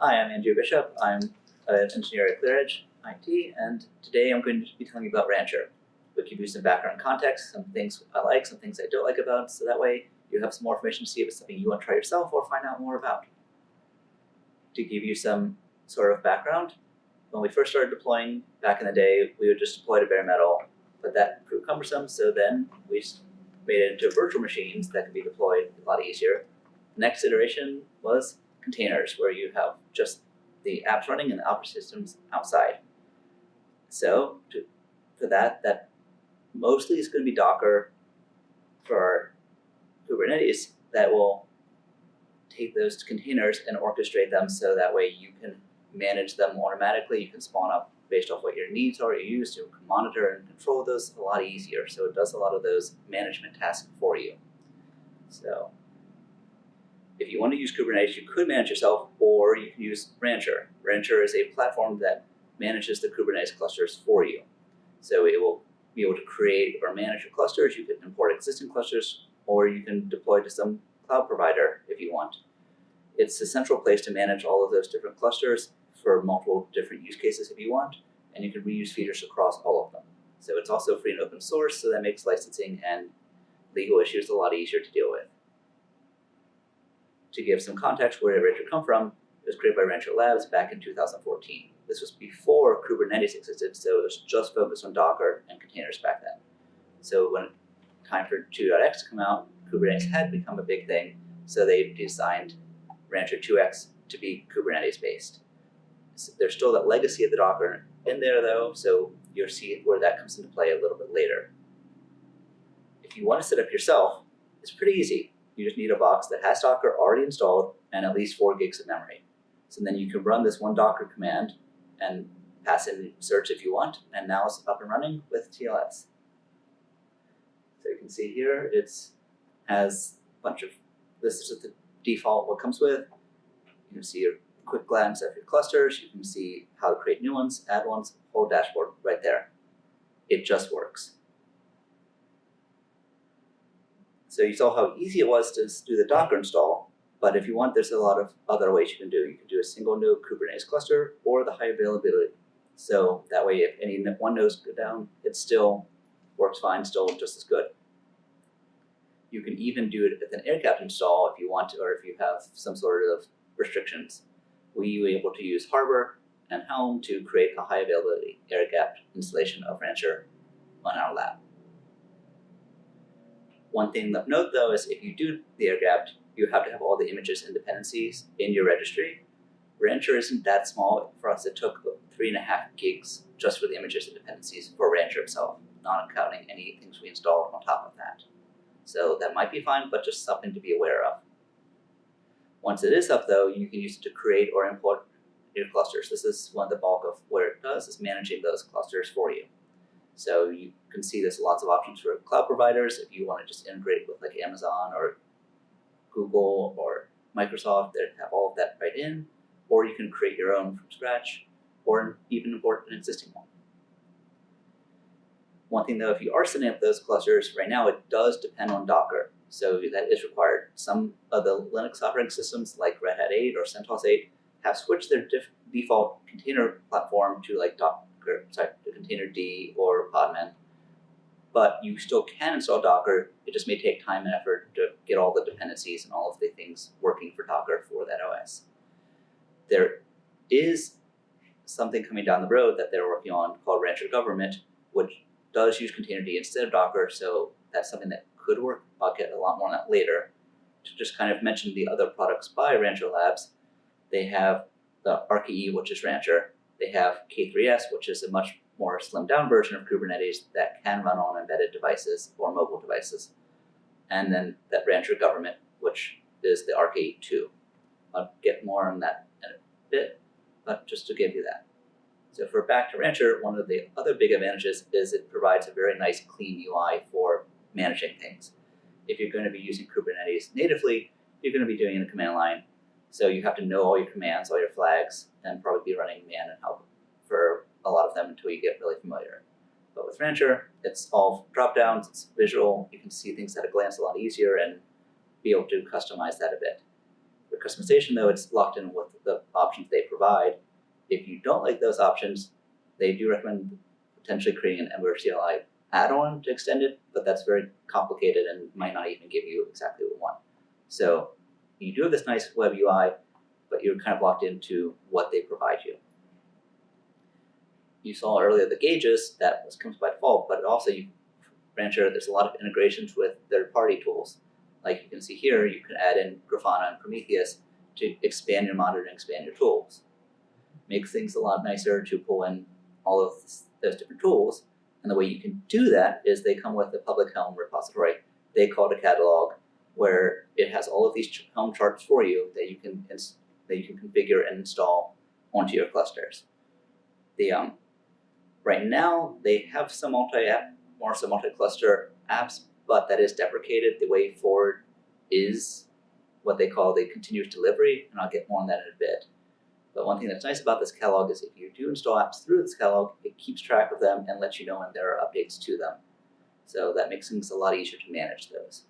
Hi, I'm Andrew Bishop. I'm an engineer at ClearEdge IT, and today I'm going to be telling you about Rancher. We'll give you some background context, some things I like, some things I don't like about, so that way you have some more information to see if it's something you want to try yourself or find out more about. To give you some sort of background, when we first started deploying back in the day, we would just deploy to bare metal, but that proved cumbersome, so then we made it into virtual machines that could be deployed a lot easier. The next iteration was containers, where you have just the apps running and the operating systems outside. So for that mostly is going to be Docker for Kubernetes that will take those containers and orchestrate them so that way you can manage them automatically. You can spawn up based off what your needs are, you use to monitor and control those a lot easier. So it does a lot of those management tasks for you. So if you want to use Kubernetes, you could manage yourself, or you can use Rancher. Rancher is a platform that manages the Kubernetes clusters for you. So it will be able to create or manage your clusters. You can import existing clusters, or you can deploy to some cloud provider if you want. It's a central place to manage all of those different clusters for multiple different use cases if you want, and you can reuse features across all of them. So it's also free and open source, so that makes licensing and legal issues a lot easier to deal with. To give some context where Rancher come from, it was created by Rancher Labs back in 2014. This was before Kubernetes existed, so it was just focused on Docker and containers back then. So when time for 2.x to come out, Kubernetes had become a big thing, so they designed Rancher 2x to be Kubernetes based. So there's still that legacy of the Docker in there though, so you'll see where that comes into play a little bit later. If you want to set up yourself, it's pretty easy. You just need a box that has Docker already installed and at least 4 gigs of memory. So then you can run this one Docker command and pass in search if you want, and now it's up and running with TLS. So you can see here, it has a bunch of, this is the default what comes with. You can see a quick glance at your clusters. You can see how to create new ones, add ones, whole dashboard right there. It just works. So you saw how easy it was to do the Docker install, but if you want, there's a lot of other ways you can do. You can do a single node Kubernetes cluster or the high availability. So that way, if any one nodes go down, it still works fine, still just as good. You can even do it with an air-gapped install if you want to, or if you have some sort of restrictions. We were able to use Harbor and Helm to create a high availability air-gapped installation of Rancher on our lab. One thing of note though is if you do the air-gapped, you have to have all the images and dependencies in your registry. Rancher isn't that small. For us, it took 3.5 gigs just for the images and dependencies for Rancher itself, not counting any things we installed on top of that. So that might be fine, but just something to be aware of. Once it is up though, you can use it to create or import new clusters. This is one of the bulk of what it does, is managing those clusters for you. So you can see there's lots of options for cloud providers. If you want to just integrate with like Amazon or Google or Microsoft, they have all of that right in, or you can create your own from scratch, or even import an existing one. One thing though, if you are setting up those clusters, right now it does depend on Docker. So that is required. Some of the Linux operating systems like Red Hat 8 or CentOS 8 have switched their default container platform to like to Containerd or Podman. But you still can install Docker. It just may take time and effort to get all the dependencies and all of the things working for Docker for that OS. There is something coming down the road that they're working on called Rancher Government, which does use Containerd instead of Docker, so that's something that could work. I'll get a lot more on that later. To just kind of mention the other products by Rancher Labs, they have the RKE, which is Rancher. They have K3s, which is a much more slimmed down version of Kubernetes that can run on embedded devices or mobile devices. And then that Rancher Government, which is the RKE 2. I'll get more on that in a bit, but just to give you that. So for back to Rancher, one of the other big advantages is it provides a very nice clean UI for managing things. If you're going to be using Kubernetes natively, you're going to be doing it in a command line. So you have to know all your commands, all your flags, and probably be running man and help for a lot of them until you get really familiar. But with Rancher, it's all drop-downs, it's visual, you can see things at a glance a lot easier and be able to customize that a bit. For customization, though, it's locked in with the options they provide. If you don't like those options, they do recommend potentially creating an Ember CLI add-on to extend it, but that's very complicated and might not even give you exactly what you want. So you do have this nice web UI, but you're kind of locked into what they provide you. You saw earlier the gauges, that comes by default, but also Rancher, there's a lot of integrations with third-party tools. Like you can see here, you can add in Grafana and Prometheus to expand your monitoring, expand your tools. Makes things a lot nicer to pull in all of those different tools. And the way you can do that is they come with a public Helm repository. They call it a catalog, where it has all of these Helm charts for you that you can configure and install onto your clusters. Right now, they have some multi-cluster apps, but that is deprecated. The way forward is what they call the continuous delivery, and I'll get more on that in a bit. But one thing that's nice about this catalog is if you do install apps through this catalog, it keeps track of them and lets you know when there are updates to them. So that makes things a lot easier to manage those.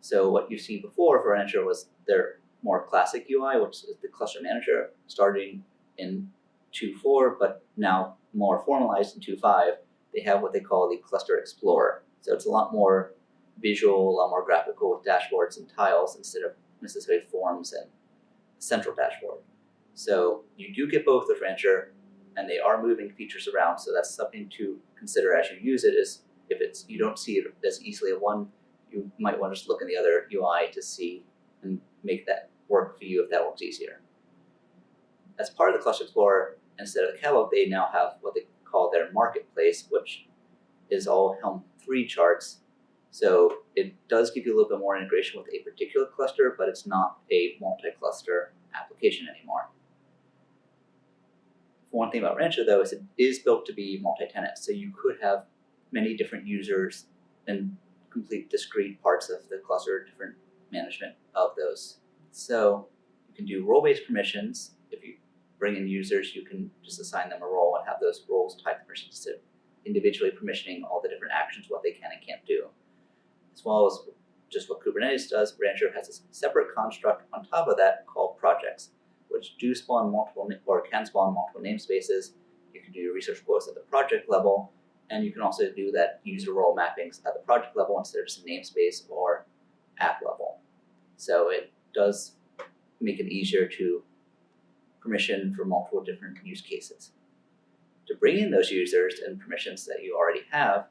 So what you see before for Rancher was their more classic UI, which is the cluster manager, starting in 2.4, but now more formalized in 2.5. They have what they call the Cluster Explorer. So it's a lot more visual, a lot more graphical with dashboards and tiles instead of necessarily forms and a central dashboard. So you do get both with Rancher, and they are moving features around. So that's something to consider as you use it. Is if you don't see it as easily in one, you might want to just look in the other UI to see and make that work for you if that works easier. As part of the Cluster Explorer, instead of the catalog, they now have what they call their marketplace, which is all Helm 3 charts. So it does give you a little bit more integration with a particular cluster, but it's not a multi-cluster application anymore. One thing about Rancher, though, is it is built to be multi-tenant. So you could have many different users and complete discrete parts of the cluster, different management of those. So you can do role-based permissions. If you bring in users, you can just assign them a role and have those roles tied to permissions to individually permissioning all the different actions, what they can and can't do. As well as just what Kubernetes does, Rancher has a separate construct on top of that called projects, which do spawn multiple or can spawn multiple namespaces. You can do your research quotes at the project level, and you can also do that user role mappings at the project level instead of just a namespace or app level. So it does make it easier to permission for multiple different use cases. To bring in those users and permissions that you already have,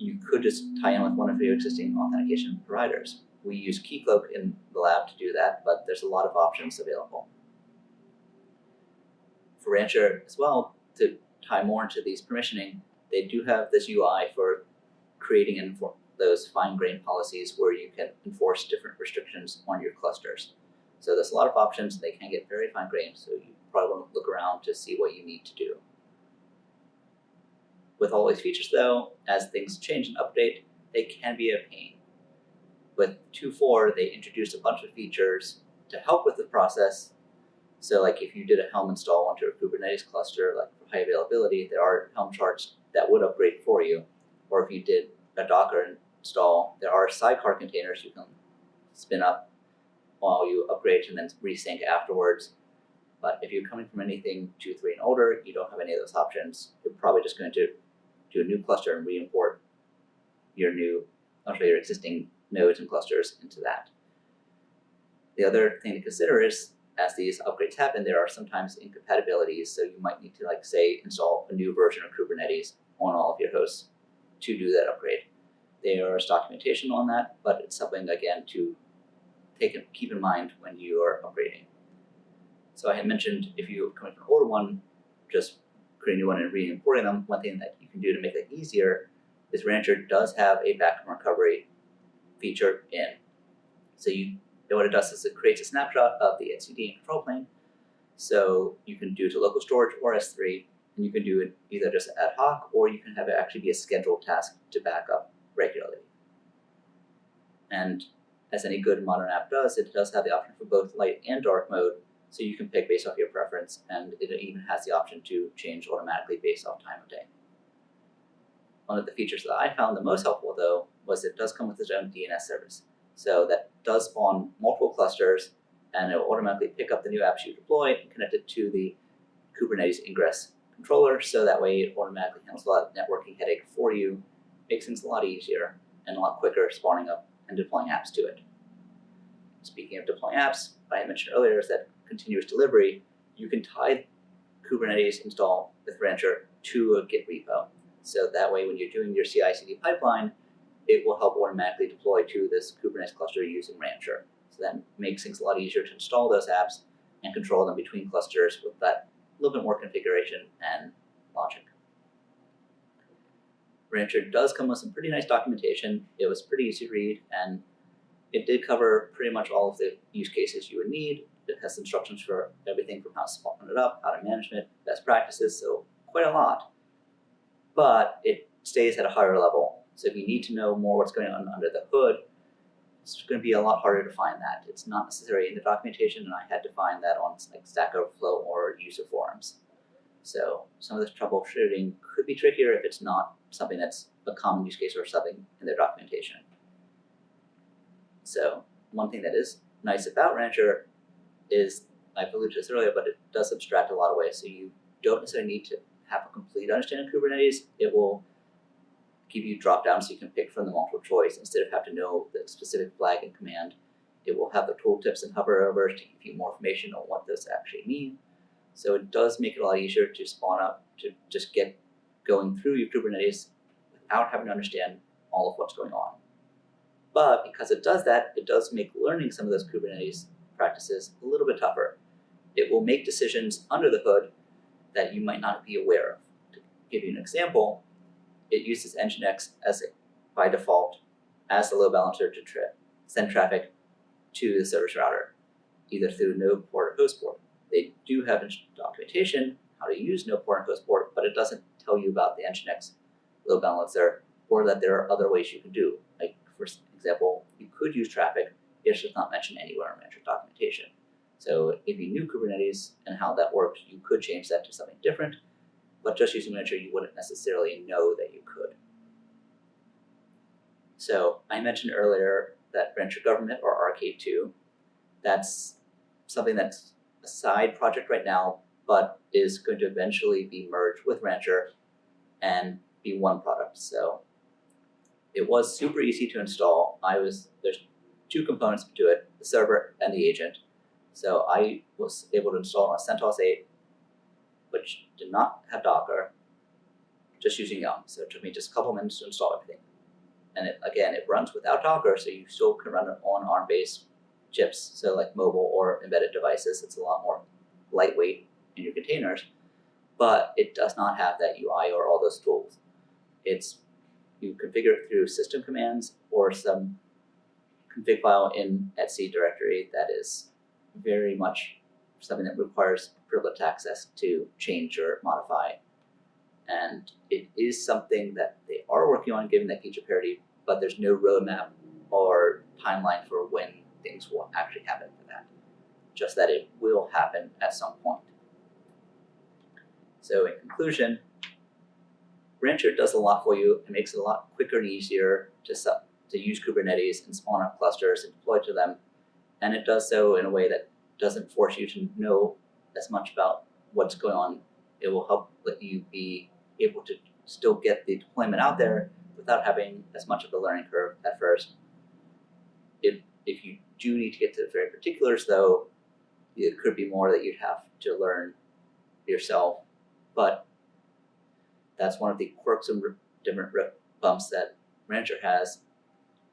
you could just tie in with one of your existing authentication providers. We use Keycloak in the lab to do that, but there's a lot of options available. For Rancher as well, to tie more into these permissioning, they do have this UI for creating those fine-grained policies where you can enforce different restrictions on your clusters. So there's a lot of options. They can get very fine-grained, so you probably want to look around to see what you need to do. With all these features, though, as things change and update, they can be a pain. With 2.4, they introduced a bunch of features to help with the process. So like if you did a Helm install onto a Kubernetes cluster, like for high availability, there are Helm charts that would upgrade for you. Or if you did a Docker install, there are sidecar containers you can spin up while you upgrade and then resync afterwards. But if you're coming from anything 2.3 and older, you don't have any of those options. You're probably just going to do a new cluster and re-import your existing nodes and clusters into that. The other thing to consider is, as these upgrades happen, there are sometimes incompatibilities. So you might need to, like, say, install a new version of Kubernetes on all of your hosts to do that upgrade. There is documentation on that, but it's something, again, to keep in mind when you are upgrading. So I had mentioned if you're coming from an older one, just creating a new one and re-importing them. One thing that you can do to make that easier is Rancher does have a backup recovery feature in. So what it does is it creates a snapshot of the etcd and control plane. So you can do it to local storage or S3, and you can do it either just ad hoc, or you can have it actually be a scheduled task to back up regularly. And as any good modern app does, it does have the option for both light and dark mode, so you can pick based off your preference, and it even has the option to change automatically based off time of day. One of the features that I found the most helpful, though, was it does come with its own DNS service. So that does spawn multiple clusters, and it will automatically pick up the new apps you deploy and connect it to the Kubernetes ingress controller, so that way it automatically handles a lot of networking headache for you, makes things a lot easier and a lot quicker spawning up and deploying apps to it. Speaking of deploying apps, what I mentioned earlier is that continuous delivery. You can tie Kubernetes install with Rancher to a Git repo. So that way when you're doing your CI/CD pipeline, it will help automatically deploy to this Kubernetes cluster using Rancher. So that makes things a lot easier to install those apps and control them between clusters with that little bit more configuration and logic. Rancher does come with some pretty nice documentation. It was pretty easy to read, and it did cover pretty much all of the use cases you would need. It has instructions for everything from how to spawn it up, how to manage it, best practices, so quite a lot. But it stays at a higher level. So if you need to know more what's going on under the hood, it's going to be a lot harder to find that. It's not necessarily in the documentation, and I had to find that on like Stack Overflow or user forums. So some of this troubleshooting could be trickier if it's not something that's a common use case or something in their documentation. So one thing that is nice about Rancher is, I've alluded to this earlier, but it does abstract a lot of ways. So you don't necessarily need to have a complete understanding of Kubernetes. It will give you drop downs so you can pick from the multiple choice instead of have to know the specific flag and command. It will have the tooltips and hover over to give you more information on what those actually mean. So it does make it a lot easier to spawn up, to just get going through your Kubernetes without having to understand all of what's going on. But because it does that, it does make learning some of those Kubernetes practices a little bit tougher. It will make decisions under the hood that you might not be aware of. To give you an example, it uses Nginx by default as the load balancer to send traffic to the service router, either through node port or host port. They do have documentation how to use node port and host port, but it doesn't tell you about the Nginx load balancer, or that there are other ways you can do. Like, for example, you could use traffic. It's just not mentioned anywhere in Rancher documentation. So if you knew Kubernetes and how that works, you could change that to something different, but just using Rancher, you wouldn't necessarily know that you could. So I mentioned earlier that Rancher Government, or RK2, that's something that's a side project right now, but is going to eventually be merged with Rancher and be one product. So it was super easy to install. There's two components to it, the server and the agent. So I was able to install on a CentOS 8, which did not have Docker, just using Yum. So it took me just a couple minutes to install everything. And it runs without Docker, so you still can run it on ARM-based chips, so like mobile or embedded devices. It's a lot more lightweight in your containers, but it does not have that UI or all those tools. You configure it through system commands or some config file in etc directory that is very much something that requires privileged access to change or modify. And it is something that they are working on, given that feature parity, but there's no roadmap or timeline for when things will actually happen for that. Just that it will happen at some point. So in conclusion, Rancher does a lot for you. It makes it a lot quicker and easier to use Kubernetes and spawn up clusters and deploy to them. And it does so in a way that doesn't force you to know as much about what's going on. It will help let you be able to still get the deployment out there without having as much of a learning curve at first. If you do need to get to the very particulars, though, it could be more that you'd have to learn yourself. But that's one of the quirks and different bumps that Rancher has.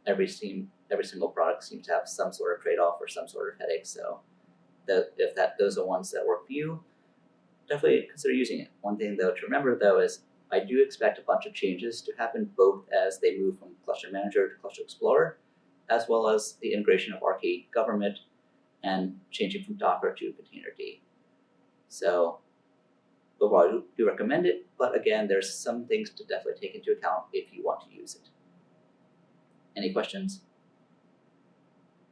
Every single product seems to have some sort of trade-off or some sort of headache. So if those are ones that work for you, definitely consider using it. One thing though to remember though is I do expect a bunch of changes to happen, both as they move from Cluster Manager to Cluster Explorer, as well as the integration of RK Government and changing from Docker to Containerd. So overall, I do recommend it, but again, there's some things to definitely take into account if you want to use it. Any questions?